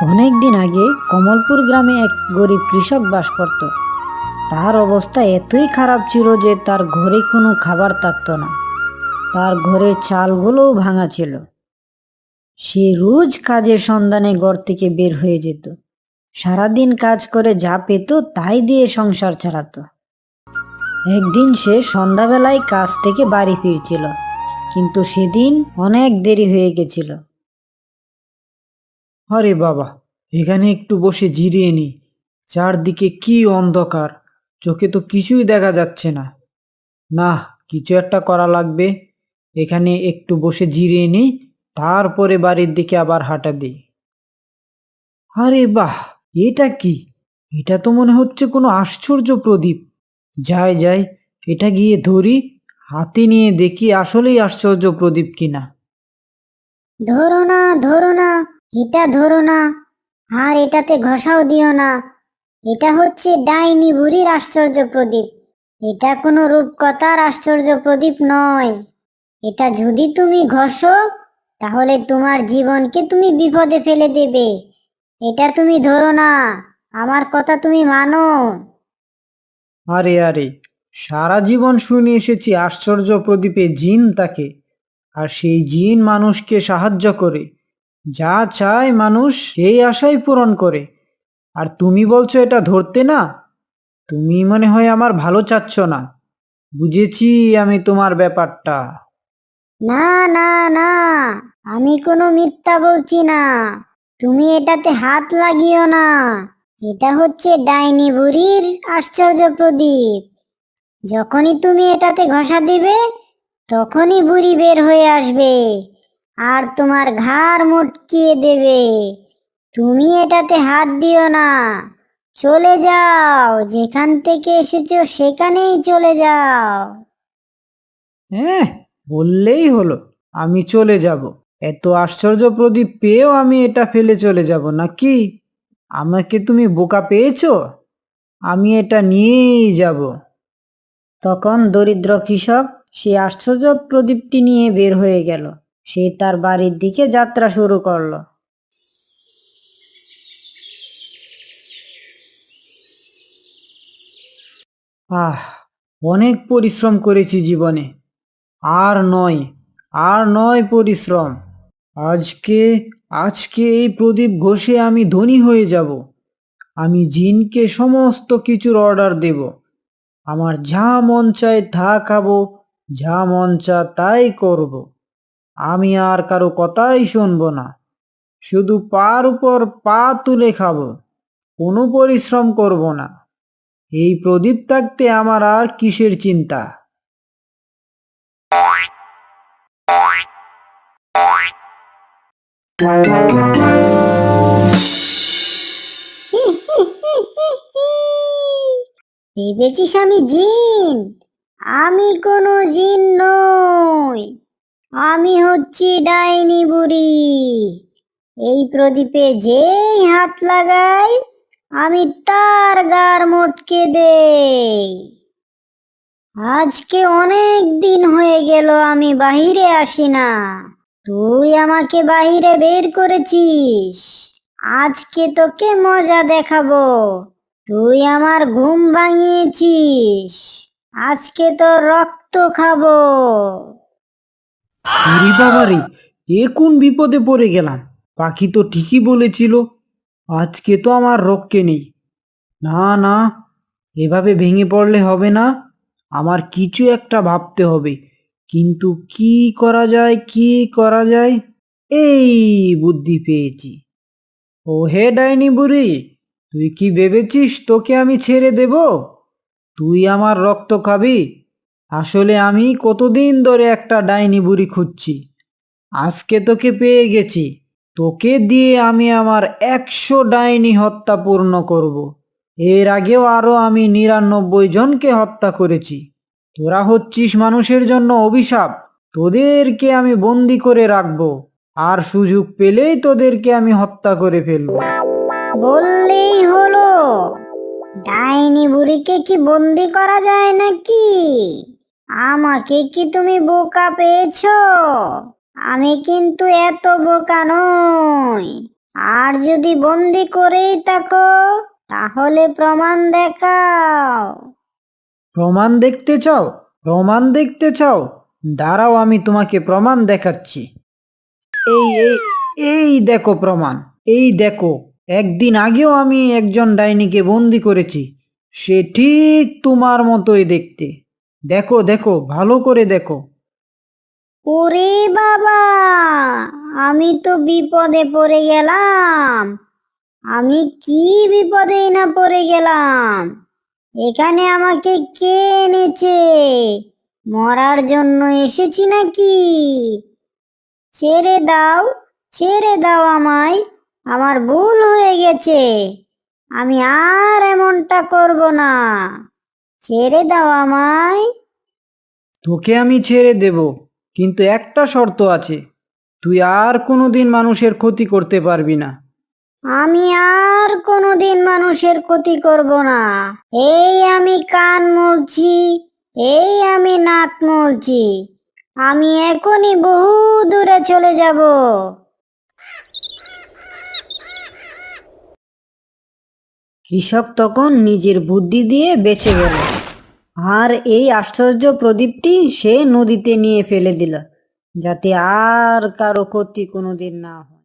অনেক দিন আগে কমলপুর গ্রামে এক গরিব কৃষক বাস করত। তার অবস্থা এতই খারাপ ছিল যে তার ঘরে কোনো খাবার থাকতো না। তার ঘরের চালগুলোও ভাঙা ছিল। সে রোজ কাজের সন্ধানে ঘর থেকে বের হয়ে যেত। সারাদিন কাজ করে যা পেত তাই দিয়ে সংসার চালাতো। একদিন সে সন্ধ্যাবেলায় কাজ থেকে বাড়ি ফিরছিল, কিন্তু সেদিন অনেক দেরি হয়ে গেছিল। আরে বাবা, এখানে একটু বসে জিরিয়ে নি। চারদিকে কি অন্ধকার, চোখে তো কিছুই দেখা যাচ্ছে না। না, কিছু একটা করা লাগবে। এখানে একটু বসে জিরিয়ে নি, তারপরে বাড়ির দিকে আবার হাঁটা দিই। আরে বাহ, এটা কি? এটা তো মনে হচ্ছে কোনো আশ্চর্য প্রদীপ। যাই যাই, এটা গিয়ে ধরি, হাতে নিয়ে দেখি আসলেই আশ্চর্য প্রদীপ কিনা। ধরো না, ধরো না, এটা ধরো না। আর এটাতে ঘষাও দিও না। এটা হচ্ছে ডাইনি বুড়ির আশ্চর্য প্রদীপ। এটা কোনো রূপকথার আশ্চর্য প্রদীপ নয়। এটা যদি তুমি ঘষো, তাহলে তোমার জীবনকে তুমি বিপদে ফেলে দেবে। এটা তুমি ধরো না, আমার কথা তুমি মানো। আরে আরে, সারা জীবন শুনে এসেছি আশ্চর্য প্রদীপে জিন থাকে, আর সেই জিন মানুষকে সাহায্য করে। যা চায় মানুষ সেই আশাই পূরণ করে। আর তুমি বলছো এটা ধরতে না? তুমি মনে হয় আমার ভালো চাচ্ছ না। বুঝেছি আমি তোমার ব্যাপারটা। না, না, না, আমি কোনো মিথ্যা বলছি না। তুমি এটাতে হাত লাগিও না। এটা হচ্ছে ডাইনি বুড়ির আশ্চর্য প্রদীপ। যখনই তুমি এটাতে ঘষা দিবে, তখনই বুড়ি বের হয়ে আসবে আর তোমার ঘাড় মটকিয়ে দেবে। তুমি এটাতে হাত দিও না। চলে যাও, যেখান থেকে এসেছো সেখানেই চলে যাও। হ্যাঁ, বললেই হলো। আমি চলে যাব। এত আশ্চর্য প্রদীপ পেয়েও আমি এটা ফেলে চলে যাব নাকি? আমাকে তুমি বোকা পেয়েছো? আমি এটা নিয়েই যাব। তখন দরিদ্র কৃষক সেই আশ্চর্য প্রদীপটি নিয়ে বের হয়ে গেল। সে তার বাড়ির দিকে যাত্রা শুরু করলো। আহ, অনেক পরিশ্রম করেছি জীবনে। আর নয়, আর নয় পরিশ্রম। আজকে আজকে এই প্রদীপ ঘষে আমি ধনী হয়ে যাব। আমি জিনকে সমস্ত কিছুর অর্ডার দেব। আমার যা মন চায় তা খাবো, যা মন চা তাই করব। আমি আর কারো কথাই শুনবো না। শুধু পার উপর পা তুলে খাবো, কোনো পরিশ্রম করব না। এই প্রদীপ থাকতে আমার আর কিসের চিন্তা? ভেবেছিস আমি জিন? আমি কোনো জিন নই। আমি হচ্ছি ডাইনি বুড়ি। এই প্রদীপে যেই হাত লাগাই, আমি তার গার মটকে দেই। আজকে অনেক দিন হয়ে গেল আমি বাহিরে আসি না। তুই আমাকে বাহিরে বের করেছিস। আজকে তোকে মজা দেখাবো। তুই আমার ঘুম ভাঙিয়েছিস। আজকে তোর রক্ত খাবো। ওরে বাবারে, এ কোন বিপদে পড়ে গেলাম! পাখি তো ঠিকই বলেছিল, আজকে তো আমার রক্ষে নেই। না না, এভাবে ভেঙে পড়লে হবে না। আমার কিছু একটা ভাবতে হবে। কিন্তু কি করা যায়, কি করা যায়? এই বুদ্ধি পেয়েছি। ও হে ডাইনি বুড়ি, তুই কি ভেবেছিস তোকে আমি ছেড়ে দেব? তুই আমার রক্ত খাবি? আসলে আমি কতদিন ধরে একটা ডাইনি বুড়ি খুঁজছি। আজকে তোকে পেয়ে গেছি। তোকে দিয়ে আমি আমার 100 ডাইনি হত্যা পূর্ণ করব। এর আগেও আরো আমি 99 জনকে হত্যা করেছি। তোরা হচ্ছিস মানুষের জন্য অভিশাপ। তোদেরকে আমি বন্দি করে রাখবো, আর সুযোগ পেলেই তোদেরকে আমি হত্যা করে ফেলবো। বললেই হলো। ডাইনি বুড়িকে কি বন্দি করা যায় নাকি? আমাকে কি তুমি বোকা পেয়েছো? আমি কিন্তু এত বোকা নই। আর যদি বন্দি করেই থাকো তাহলে প্রমাণ দেখাও। প্রমাণ দেখতে চাও? প্রমাণ দেখতে চাও? দাঁড়াও, আমি তোমাকে প্রমাণ দেখাচ্ছি। এই এই এই দেখো প্রমাণ। এই দেখো, একদিন আগেও আমি একজন ডাইনিকে বন্দি করেছি। সে ঠিক তোমার মতোই দেখতে। দেখো দেখো, ভালো করে দেখো। ওরে বাবা, আমি তো বিপদে পড়ে গেলাম। আমি কি বিপদেই না পড়ে গেলাম। এখানে আমাকে কে এনেছে? মরার জন্য এসেছি নাকি? ছেড়ে দাও, ছেড়ে দাও আমায়। আমার ভুল হয়ে গেছে। আমি আর এমনটা করব না। ছেড়ে দাও আমায়। তোকে আমি ছেড়ে দেব, কিন্তু একটা শর্ত আছে। তুই আর কোনোদিন মানুষের ক্ষতি করতে পারবি না। আমি আর কোনোদিন মানুষের ক্ষতি করব না। এই আমি কান মলছি, এই আমি নাক মলছি। আমি এখনই বহু দূরে চলে যাব। কৃষক তখন নিজের বুদ্ধি দিয়ে বেঁচে গেল, আর এই আশ্চর্য প্রদীপটি সে নদীতে নিয়ে ফেলে দিল, যাতে আর কারো ক্ষতি কোনোদিন না হয়।